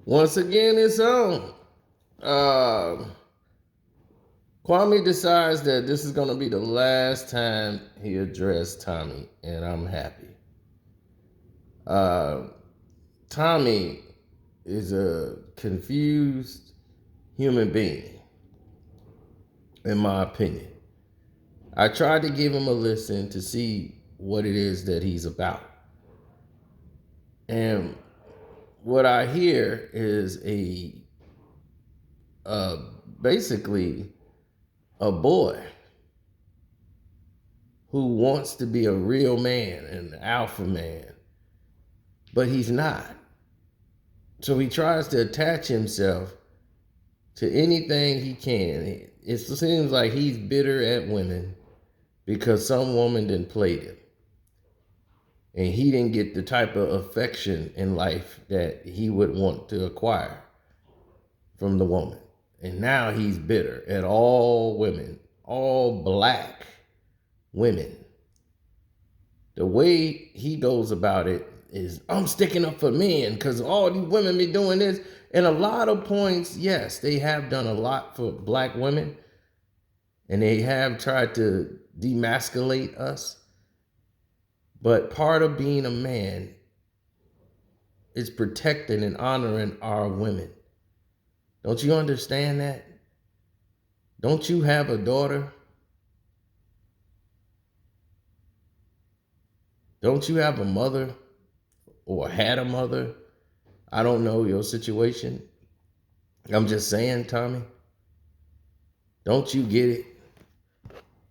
Once again, it's on. Uh, Kwame decides that this is going to be the last time he addressed Tommy, and I'm happy. Uh, Tommy is a confused human being, in my opinion. I tried to give him a listen to see what it is that he's about. And what I hear is uh, basically a boy who wants to be a real man, an alpha man, but he's not. So he tries to attach himself to anything he can. It seems like he's bitter at women because some woman didn't play him. And he didn't get the type of affection in life that he would want to acquire from the woman. And now he's bitter at all women, all black women. The way he goes about it is, I'm sticking up for men because all these women be doing this. And a lot of points, yes, they have done a lot for black women. And they have tried to demasculate us. But part of being a man is protecting and honoring our women. Don't you understand that? Don't you have a daughter? Don't you have a mother or had a mother? I don't know your situation. I'm just saying, Tommy, don't you get it?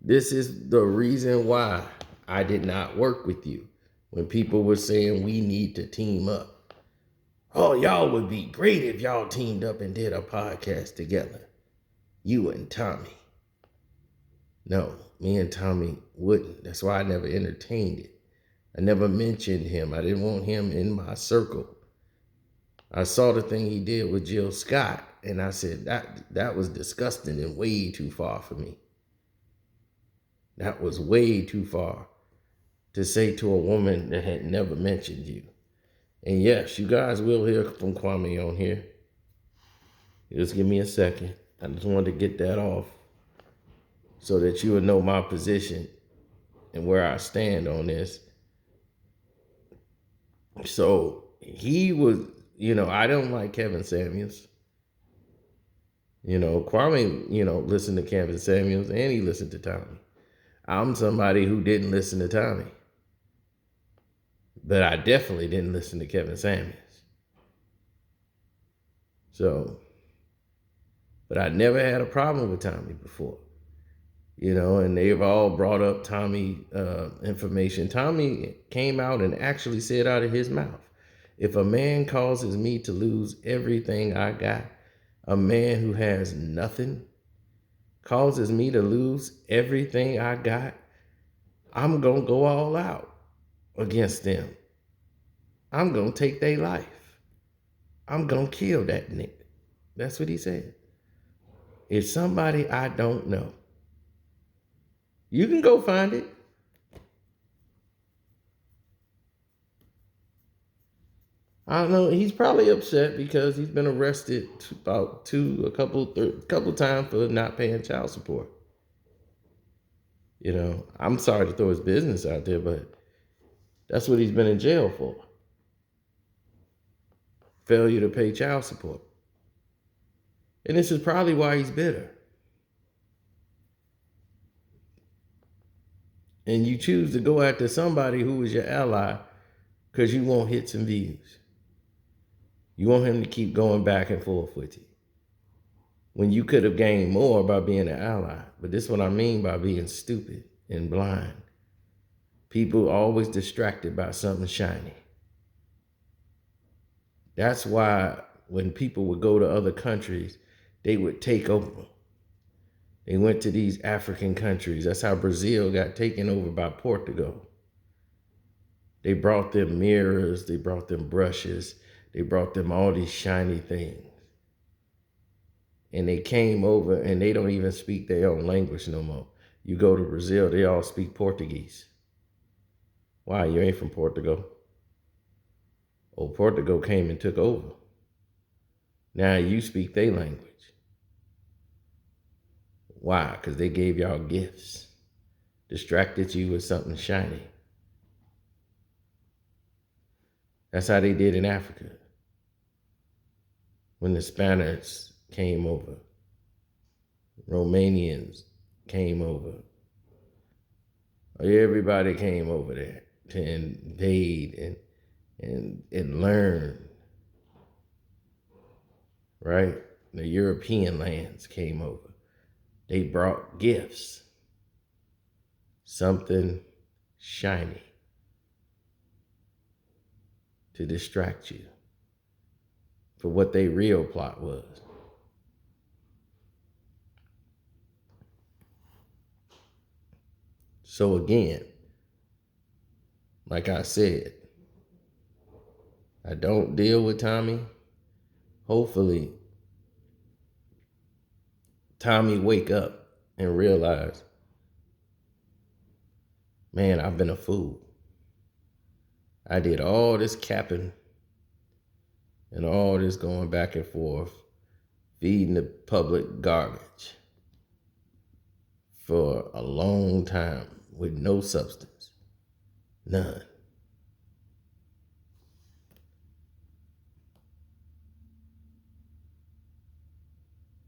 This is the reason why I did not work with you. When people were saying we need to team up. Oh, y'all would be great if y'all teamed up and did a podcast together. You and Tommy. No, me and Tommy wouldn't. That's why I never entertained it. I never mentioned him. I didn't want him in my circle. I saw the thing he did with Jill Scott, and I said, that was disgusting and way too far for me. That was way too far to say to a woman that had never mentioned you. And yes, you guys will hear from Kwame on here. Just give me a second. I just wanted to get that off so that you would know my position and where I stand on this. So he was, I don't like Kevin Samuels. Kwame, listened to Kevin Samuels and he listened to Tommy. I'm somebody who didn't listen to Tommy. But I definitely didn't listen to Kevin Samuels. So, but I never had a problem with Tommy before. And they've all brought up Tommy information. Tommy came out and actually said out of his mouth, if a man causes me to lose everything I got, a man who has nothing causes me to lose everything I got, I'm going to go all out against them. I'm going to take their life. I'm going to kill that nigga. That's what he said. It's somebody I don't know. You can go find it. I don't know. He's probably upset because he's been arrested a couple times for not paying child support. I'm sorry to throw his business out there, but that's what he's been in jail for. Failure to pay child support. And this is probably why he's bitter. And you choose to go after somebody who is your ally because you want hits and views. You want him to keep going back and forth with you. When you could have gained more by being an ally. But this is what I mean by being stupid and blind. People are always distracted by something shiny. That's why when people would go to other countries, they would take over. They went to these African countries. That's how Brazil got taken over by Portugal. They brought them mirrors, they brought them brushes, they brought them all these shiny things. And they came over and they don't even speak their own language no more. You go to Brazil, they all speak Portuguese. Why? You ain't from Portugal. Oh, Portugal came and took over. Now you speak their language. Why? Because they gave y'all gifts, distracted you with something shiny. That's how they did in Africa when the Spaniards came over, Romanians came over. Everybody came over there to invade and learn, right? The European lands came over. They brought gifts, something shiny to distract you for what their real plot was. So again, like I said, I don't deal with Tommy. Hopefully, Tommy wake up and realize, man, I've been a fool. I did all this capping and all this going back and forth, feeding the public garbage for a long time with no substance. None.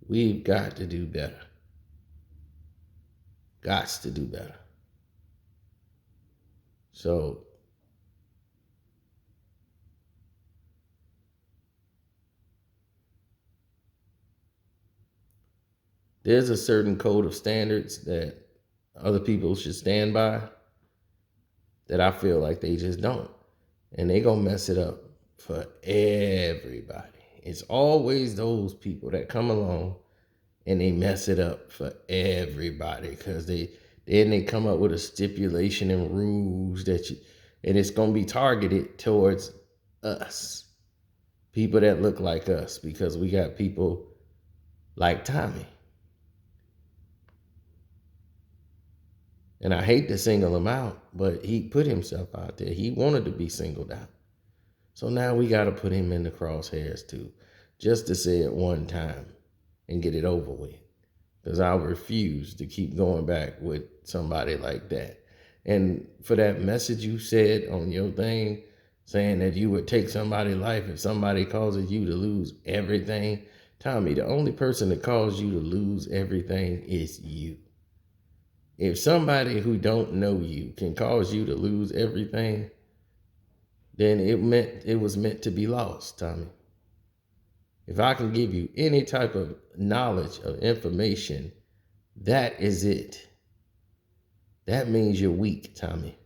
We've got to do better. Gots to do better. So, there's a certain code of standards that other people should stand by that I feel like they just don't. And they gonna mess it up for everybody. It's always those people that come along and they mess it up for everybody because they come up with a stipulation and rules and it's gonna be targeted towards us, people that look like us, because we got people like Tommy. And I hate to single him out, but he put himself out there. He wanted to be singled out. So now we got to put him in the crosshairs too, just to say it one time and get it over with. Because I refuse to keep going back with somebody like that. And for that message you said on your thing, saying that you would take somebody's life if somebody causes you to lose everything, Tommy, the only person that caused you to lose everything is you. If somebody who don't know you can cause you to lose everything, then it was meant to be lost, Tommy. If I can give you any type of knowledge or information, that is it. That means you're weak, Tommy.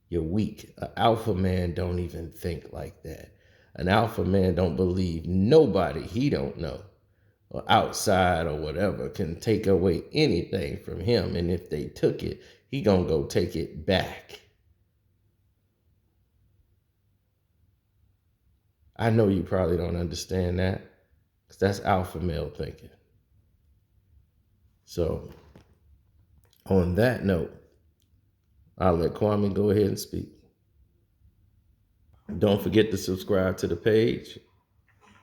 You're weak. An alpha man don't even think like that. An alpha man don't believe nobody he don't know or outside or whatever can take away anything from him. And if they took it, he gonna go take it back. I know you probably don't understand that because that's alpha male thinking. So on that note, I'll let Kwame go ahead and speak. Don't forget to subscribe to the page,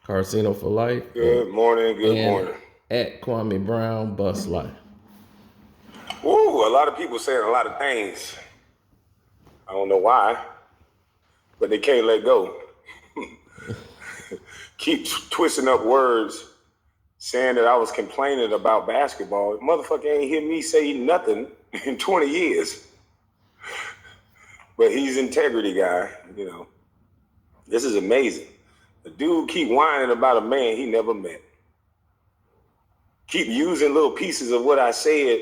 Carcino for Life. Good morning. At Kwame Brown Bus Life. Woo, a lot of people saying a lot of things. I don't know why, but they can't let go. Keep twisting up words, saying that I was complaining about basketball. Motherfucker ain't hear me say nothing in 20 years. But he's an integrity guy, you know. This is amazing. The dude keep whining about a man he never met. Keep using little pieces of what I said.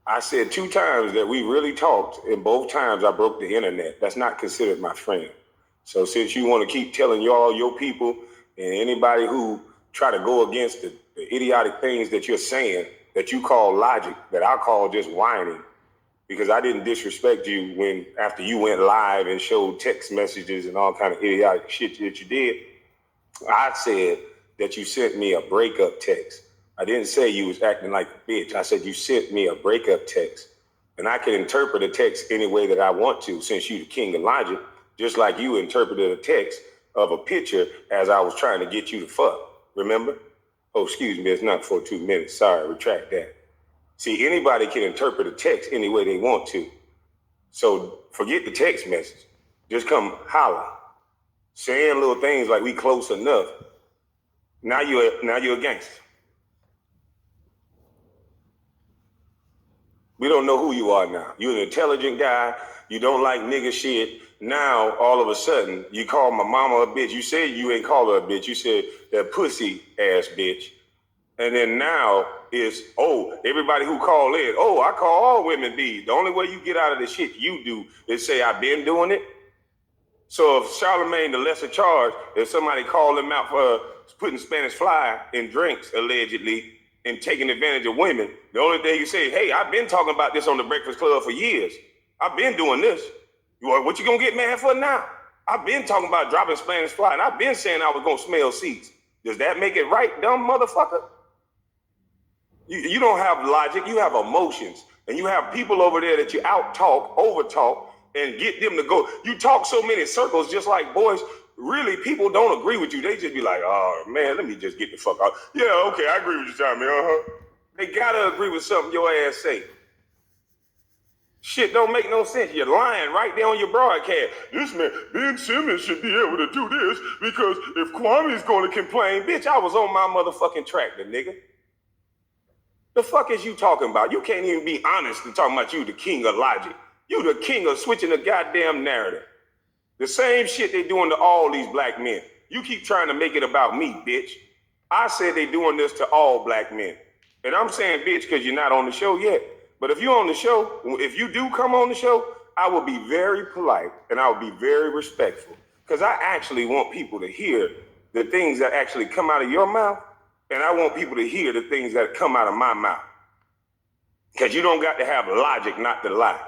I said 2 times that we really talked, and both times I broke the internet. That's not considered my friend. So since you want to keep telling y'all, your people, and anybody who try to go against the idiotic things that you're saying, that you call logic, that I call just whining, because I didn't disrespect you when after you went live and showed text messages and all kind of idiotic shit that you did. I said that you sent me a breakup text. I didn't say you was acting like a bitch. I said you sent me a breakup text. And I can interpret a text any way that I want to, since you the king of logic, just like you interpreted a text of a picture as I was trying to get you to fuck. remember? Oh, excuse me, it's not for 2 minutes. Sorry, retract that. See, anybody can interpret a text any way they want to. So forget the text message. Just come holler. Saying little things like we close enough. Now you're a gangster. We don't know who you are now. You're an intelligent guy. You don't like nigga shit. Now, all of a sudden, you call my mama a bitch. You said you ain't call her a bitch. You said that pussy ass bitch. And then now it's, oh, everybody who call in, oh, I call all women B. The only way you get out of the shit you do is say, I've been doing it. So if Charlemagne the lesser charge, if somebody called him out for putting Spanish fly in drinks, allegedly, and taking advantage of women, the only thing you say, hey, I've been talking about this on the Breakfast Club for years. I've been doing this. What you gonna get mad for now? I've been talking about dropping Spanish fly, and I've been saying I was gonna smell seats. Does that make it right, dumb motherfucker? You don't have logic, you have emotions. And you have people over there that you out-talk, over-talk, and get them to go. You talk so many circles, just like boys, really, people don't agree with you. They just be like, oh, man, let me just get the fuck out. Yeah, okay, I agree with you, Tommy, They gotta agree with something your ass say. Shit don't make no sense. You're lying right there on your broadcast. This man, Ben Simmons should be able to do this because if Kwame's gonna complain, bitch, I was on my motherfucking tractor, nigga. The fuck is you talking about? You can't even be honest in talking about you the king of logic. You the king of switching the goddamn narrative. The same shit they doing to all these black men. You keep trying to make it about me, bitch. I said they doing this to all black men. And I'm saying bitch because you're not on the show yet. But if you're on the show, if you do come on the show, I will be very polite and I will be very respectful. Because I actually want people to hear the things that actually come out of your mouth. And I want people to hear the things that come out of my mouth. Because you don't got to have logic not to lie.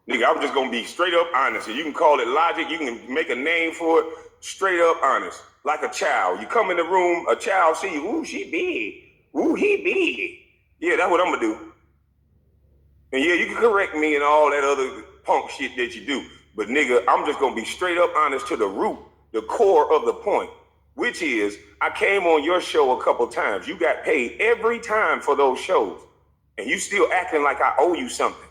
Nigga, I'm just going to be straight up honest. You can call it logic. You can make a name for it. Straight up honest. Like a child. You come in the room, a child see you. Ooh, she big. Ooh, he big. Yeah, that's what I'm going to do. And yeah, you can correct me and all that other punk shit that you do. But nigga, I'm just going to be straight up honest to the root, the core of the point. Which is, I came on your show a couple times. You got paid every time for those shows. And you still acting like I owe you something.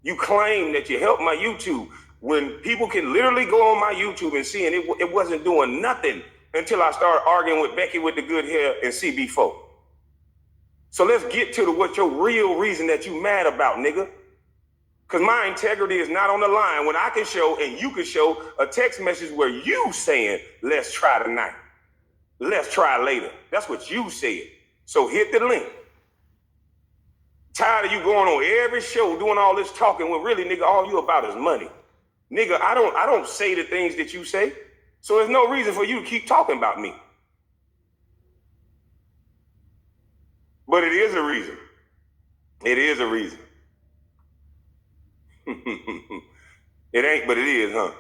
You claim that you helped my YouTube when people can literally go on my YouTube and see, and it wasn't doing nothing until I started arguing with Becky with the good hair and CB4. So let's get to what your real reason that you mad about, nigga. Because my integrity is not on the line when I can show and you can show a text message where you saying, let's try tonight. Let's try later. That's what you said. So hit the link. Tired of you going on every show doing all this talking when really, nigga, all you about is money. Nigga, I don't say the things that you say. So there's no reason for you to keep talking about me. But it is a reason. It is a reason. It ain't, but it is, huh?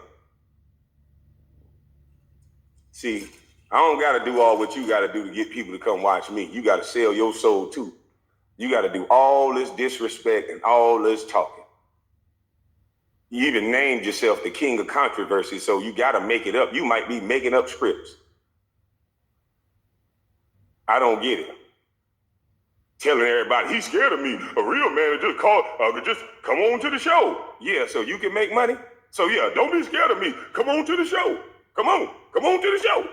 See, I don't got to do all what you got to do to get people to come watch me. You got to sell your soul too. You got to do all this disrespect and all this talking. You even named yourself the king of controversy, so you got to make it up. You might be making up scripts. I don't get it. Telling everybody, he's scared of me. A real man just come on to the show. Yeah, so you can make money? So yeah, don't be scared of me. Come on to the show. Come on to the show.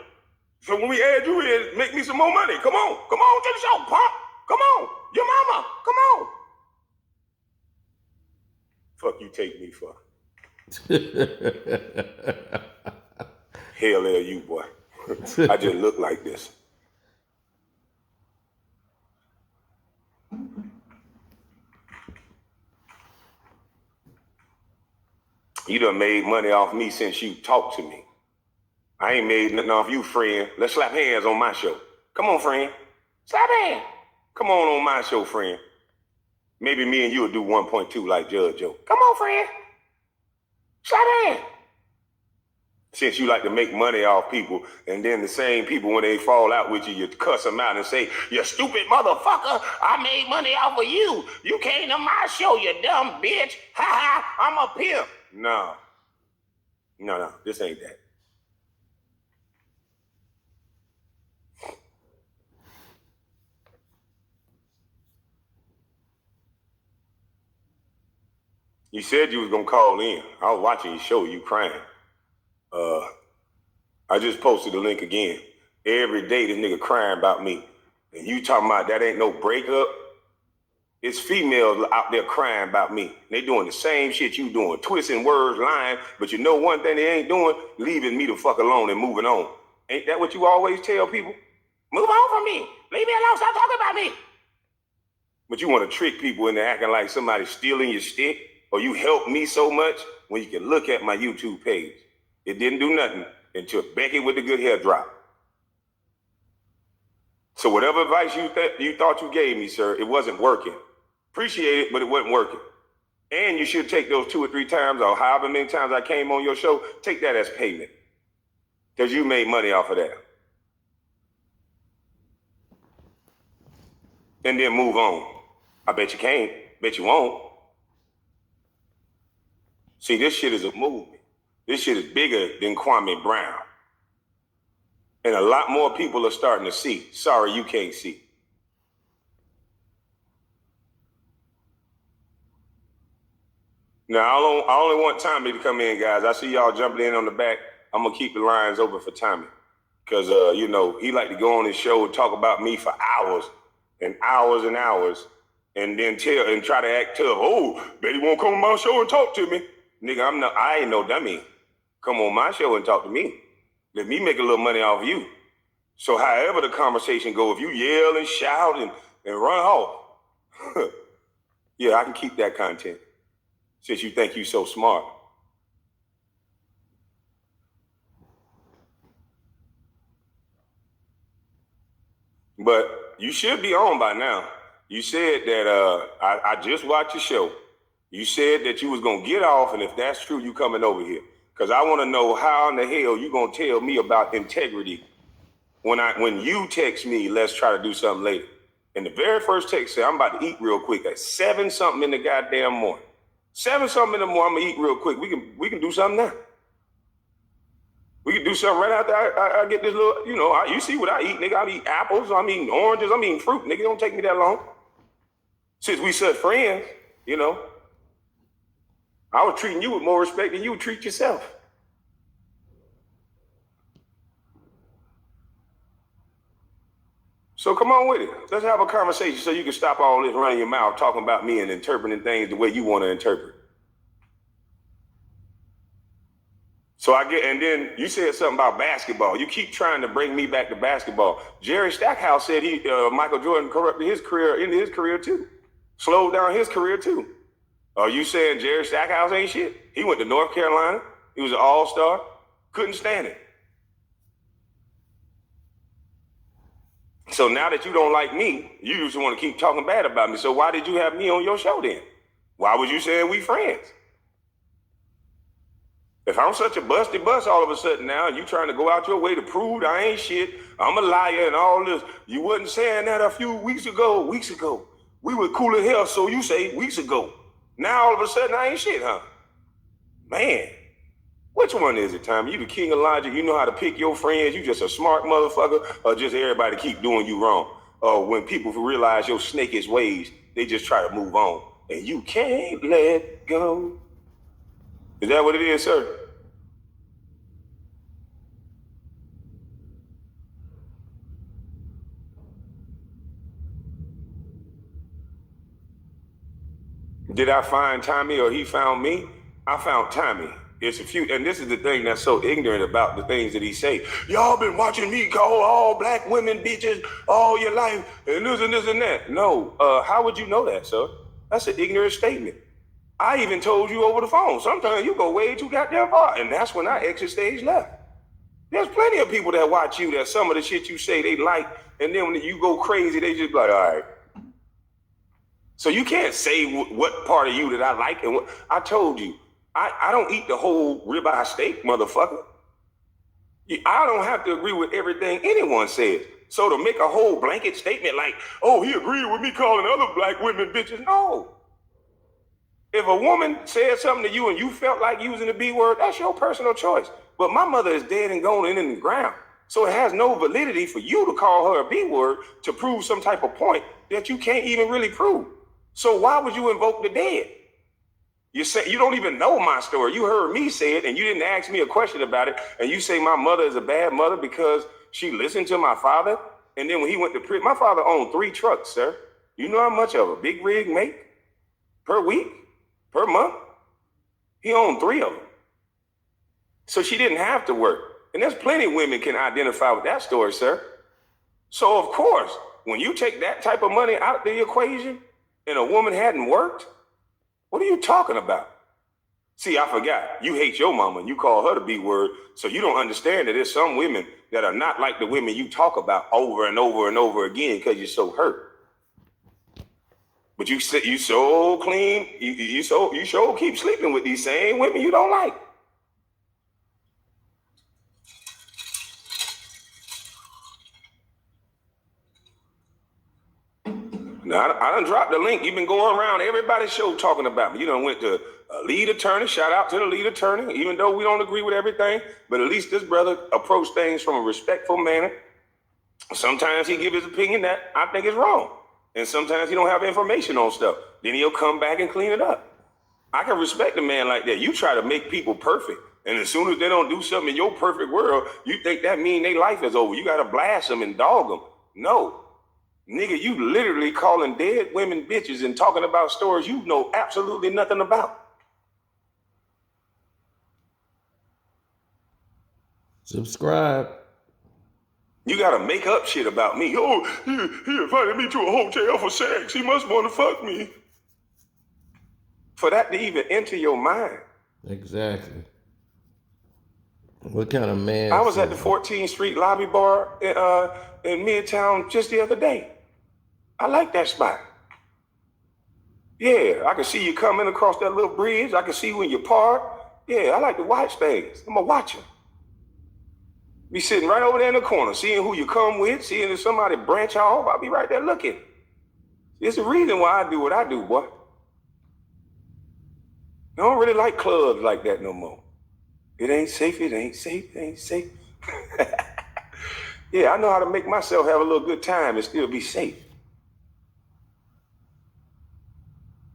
So when we add you in, make me some more money. Come on to the show, punk. Come on, your mama, come on. Fuck you take me for. Hell yeah, you boy. I just look like this. You done made money off me since you talked to me. I ain't made nothing off you, friend. Let's slap hands on my show. Come on, friend. Slap hands. Come on my show, friend. Maybe me and you will do 1.2 like Judge Joe. Come on, friend. Slap hands. Since you like to make money off people, and then the same people, when they fall out with you, you cuss them out and say, you stupid motherfucker, I made money off of you. You came to my show, you dumb bitch. Ha ha, I'm a pimp. No, this ain't that. You said you was gonna call in. I was watching your show, you crying. I just posted the link again. Every day this nigga crying about me. And you talking about that ain't no breakup? It's females out there crying about me. They doing the same shit you doing, twisting words, lying, but you know one thing they ain't doing? Leaving me the fuck alone and moving on. Ain't that what you always tell people? Move on from me. Leave me alone. Stop talking about me. But you want to trick people into acting like somebody's stealing your stick, or you help me so much when you can look at my YouTube page. It didn't do nothing until Becky with the good hair drop. So whatever advice you thought you gave me, sir, it wasn't working. Appreciate it, but it wasn't working. And you should take those 2 or 3 times, or however many times I came on your show, take that as payment. Because you made money off of that. And then move on. I bet you can't. Bet you won't. See, this shit is a movement. This shit is bigger than Kwame Brown. And a lot more people are starting to see. Sorry, you can't see. Now, I only want Tommy to come in, guys. I see y'all jumping in on the back. I'm going to keep the lines open for Tommy. Because, you know, he like to go on his show and talk about me for hours and hours and hours. And then try to act tough. Oh, Betty won't come on my show and talk to me. Nigga, I ain't no dummy. Come on my show and talk to me. Let me make a little money off of you. So however the conversation go, if you yell and shout and run off, yeah, I can keep that content since you think you so smart. But you should be on by now. You said that I just watched your show. You said that you was gonna get off, and if that's true, you coming over here. Cause I wanna know how in the hell you gonna tell me about integrity when you text me, let's try to do something later. And the very first text said, I'm about to eat real quick at 7-something in the goddamn morning. 7-something in the morning, I'm gonna eat real quick. We can do something now. We can do something right after I get this little, you know, you see what I eat, nigga. I eat apples, I'm eating oranges, I'm eating fruit, nigga. It don't take me that long. Since we such friends, you know, I was treating you with more respect than you would treat yourself. So come on with it. Let's have a conversation so you can stop all this running your mouth, talking about me and interpreting things the way you want to interpret. So and then you said something about basketball. You keep trying to bring me back to basketball. Jerry Stackhouse said Michael Jordan corrupted his career, into his career too. Slowed down his career too. Are you saying Jerry Stackhouse ain't shit? He went to North Carolina. He was an all-star. Couldn't stand it. So now that you don't like me, you just want to keep talking bad about me. So why did you have me on your show then? Why was you saying we friends? If I'm such a busty bust all of a sudden now, and you trying to go out your way to prove I ain't shit, I'm a liar and all this, you wasn't saying that a few weeks ago. We were cool as hell, so you say weeks ago. Now all of a sudden I ain't shit, huh? Man, which one is it, Tommy? You the king of logic, you know how to pick your friends, you just a smart motherfucker, or just everybody keep doing you wrong? Or when people realize your snakish ways, they just try to move on, and you can't let go. Is that what it is, sir? Did I find Tommy or he found me? I found Tommy. It's a few, and this is the thing that's so ignorant about the things that he say. Y'all been watching me call all black women bitches all your life, and this and that. No, how would you know that, sir? That's an ignorant statement. I even told you over the phone. Sometimes you go way too goddamn far, and that's when I exit stage left. There's plenty of people that watch you that some of the shit you say they like, and then when you go crazy, they just be like, all right. So you can't say what part of you that I like and what I told you. I don't eat the whole ribeye steak, motherfucker. I don't have to agree with everything anyone says. So to make a whole blanket statement like, oh, he agreed with me calling other black women bitches, no. If a woman said something to you and you felt like using the B word, that's your personal choice. But my mother is dead and gone and in the ground. So it has no validity for you to call her a B word to prove some type of point that you can't even really prove. So why would you invoke the dead? You say you don't even know my story. You heard me say it, and you didn't ask me a question about it. And you say my mother is a bad mother because she listened to my father. And then when he went to prison, my father owned 3 trucks, sir. You know how much of a big rig make per week, per month? He owned 3 of them. So she didn't have to work. And there's plenty of women can identify with that story, sir. So of course, when you take that type of money out of the equation and a woman hadn't worked, what are you talking about? See, I forgot. You hate your mama and you call her the B word, so you don't understand that there's some women that are not like the women you talk about over and over and over again because you're so hurt. But you so clean, you so keep sleeping with these same women you don't like. Now, I done dropped the link. You've been going around everybody's show talking about me. You done went to a lead attorney. Shout out to the lead attorney, even though we don't agree with everything. But at least this brother approached things from a respectful manner. Sometimes he give his opinion that I think is wrong. And sometimes he don't have information on stuff. Then he'll come back and clean it up. I can respect a man like that. You try to make people perfect. And as soon as they don't do something in your perfect world, you think that mean their life is over. You got to blast them and dog them. No. Nigga, you literally calling dead women bitches and talking about stories you know absolutely nothing about. Subscribe. You gotta make up shit about me. Oh, he invited me to a hotel for sex. He must want to fuck me. For that to even enter your mind. Exactly. What kind of man? I was at the 14th Street lobby bar in Midtown just the other day. I like that spot. Yeah, I can see you coming across that little bridge. I can see when you park. Yeah, I like to watch things. I'm a watcher. Be sitting right over there in the corner, seeing who you come with, seeing if somebody branch off. I'll be right there looking. It's the reason why I do what I do, boy. I don't really like clubs like that no more. It ain't safe, it ain't safe, it ain't safe. Yeah, I know how to make myself have a little good time and still be safe.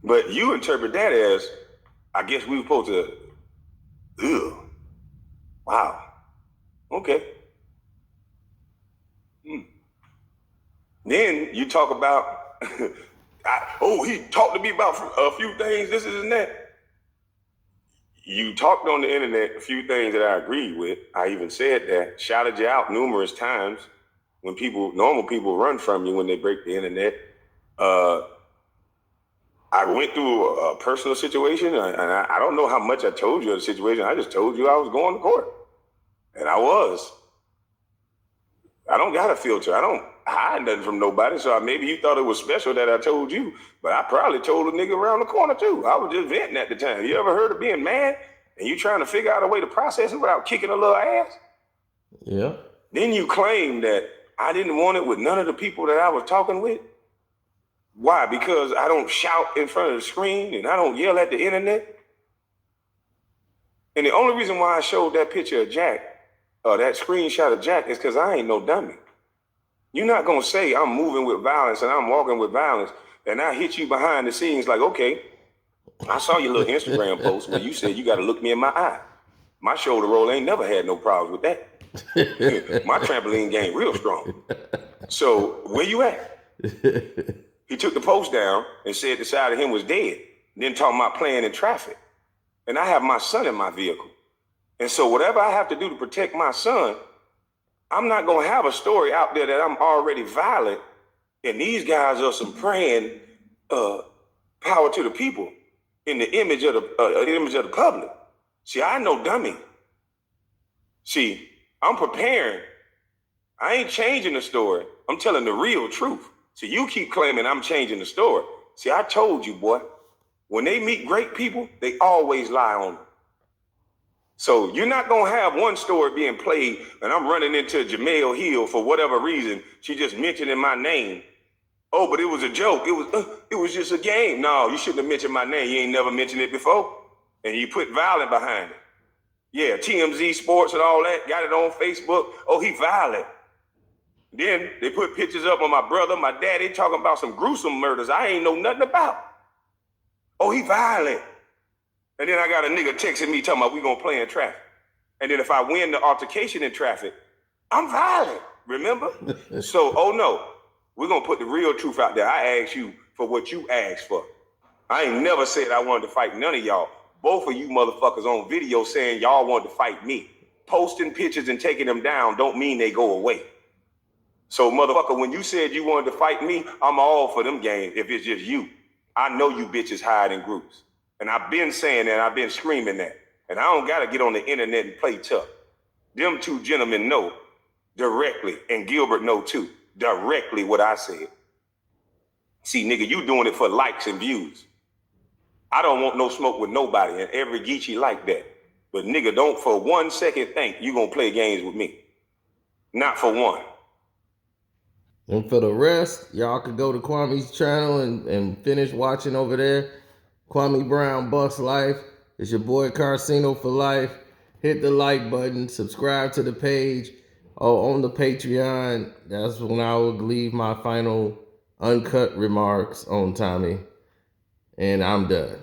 But you interpret that as, I guess we were supposed to, ugh, wow, okay. Then you talk about, he talked to me about a few things, this and that. You talked on the internet a few things that I agreed with. I even said that, shouted you out numerous times when normal people run from you when they break the internet. I went through a personal situation, and I don't know how much I told you of the situation. I just told you I was going to court. And I was. I don't got a filter. I don't hide nothing from nobody. So maybe you thought it was special that I told you, but I probably told a nigga around the corner too. I was just venting at the time. You ever heard of being mad and you trying to figure out a way to process it without kicking a little ass? Yeah. Then you claim that I didn't want it with none of the people that I was talking with. Why? Because I don't shout in front of the screen and I don't yell at the internet. And the only reason why I showed that picture of Jack, that screenshot of Jack, is because I ain't no dummy. You're not going to say I'm moving with violence and I'm walking with violence and I hit you behind the scenes like, okay, I saw your little Instagram post where you said you got to look me in my eye. My shoulder roll ain't never had no problems with that. My trampoline game real strong. So where you at? He took the post down and said the side of him was dead. Then talking about playing in traffic. And I have my son in my vehicle. And so whatever I have to do to protect my son, I'm not going to have a story out there that I'm already violent and these guys are some praying power to the people in the image of the public. See, I know dummy. See, I'm preparing. I ain't changing the story. I'm telling the real truth. So you keep claiming I'm changing the story. See, I told you, boy, when they meet great people, they always lie on them. So you're not going to have one story being played and I'm running into Jamel Hill for whatever reason. She just mentioning my name. Oh, but it was a joke. It was just a game. No, you shouldn't have mentioned my name. You ain't never mentioned it before. And you put violent behind it. Yeah, TMZ Sports and all that. Got it on Facebook. Oh, he violent. Then they put pictures up of my brother, my daddy, talking about some gruesome murders I ain't know nothing about. Oh, he violent. And then I got a nigga texting me talking about we gonna play in traffic. And then if I win the altercation in traffic, I'm violent, remember? So, oh no, we're gonna put the real truth out there. I asked you for what you asked for. I ain't never said I wanted to fight none of y'all. Both of you motherfuckers on video saying y'all wanted to fight me. Posting pictures and taking them down don't mean they go away. So, motherfucker, when you said you wanted to fight me, I'm all for them games if it's just you. I know you bitches hide in groups. And I've been saying that, I've been screaming that. And I don't gotta get on the internet and play tough. Them two gentlemen know directly, and Gilbert know too, directly what I said. See, nigga, you doing it for likes and views. I don't want no smoke with nobody, and every Geechee like that. But nigga, don't for 1 second think you gonna play games with me. Not for one. And for the rest, y'all could go to Kwame's channel and finish watching over there. Kwame Brown Bucks Life. It's your boy Carcino for life. Hit the like button. Subscribe to the page. Oh, on the Patreon. That's when I will leave my final uncut remarks on Tommy. And I'm done.